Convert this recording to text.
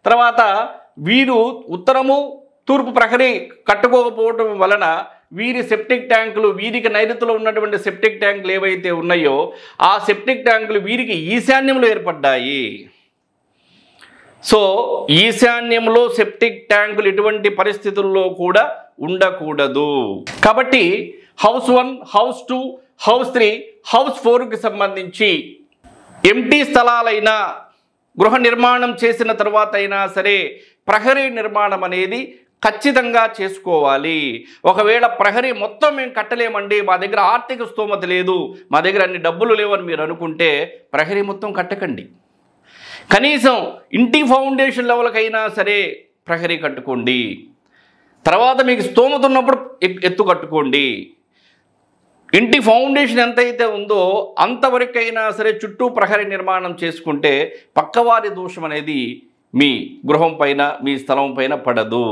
తర్వాత వీరు ఉత్తరము తూర్పు ప్రహరీ కట్టుకోకపోవడం వలన వీరి సెప్టిక్ ట్యాంకులు, వీరికి నైరుతిలో ఉన్నటువంటి సెప్టిక్ ట్యాంకులు ఏవైతే ఉన్నాయో ఆ సెప్టిక్ ట్యాంకులు వీరికి ఈశాన్యంలో ఏర్పడ్డాయి. సో ఈశాన్యంలో సెప్టిక్ ట్యాంకులు ఎటువంటి పరిస్థితుల్లో కూడా ఉండకూడదు. కాబట్టి హౌస్ 1, హౌస్ 2, హౌస్ 3, హౌస్ 4కి సంబంధించి ఎంటీ స్థలాలైనా గృహ నిర్మాణం చేసిన తర్వాత అయినా సరే ప్రహరీ నిర్మాణం అనేది ఖచ్చితంగా చేసుకోవాలి. ఒకవేళ ప్రహరీ మొత్తం మేము కట్టలేమండి, మా దగ్గర ఆర్థిక స్తోమత లేదు, మా దగ్గర అన్ని డబ్బులు లేవని మీరు అనుకుంటే ప్రహరీ మొత్తం కట్టకండి. కనీసం ఇంటి ఫౌండేషన్ లెవెల్కైనా సరే ప్రహరీ కట్టుకోండి. తర్వాత మీకు స్తోమత ఉన్నప్పుడు ఎత్తు కట్టుకోండి. ఇంటి ఫౌండేషన్ ఎంతైతే ఉందో అంతవరకైనా సరే చుట్టూ ప్రహరీ నిర్మాణం చేసుకుంటే పక్కవారి దోషం అనేది మీ గృహం పైన, మీ స్థలం పైన పడదు.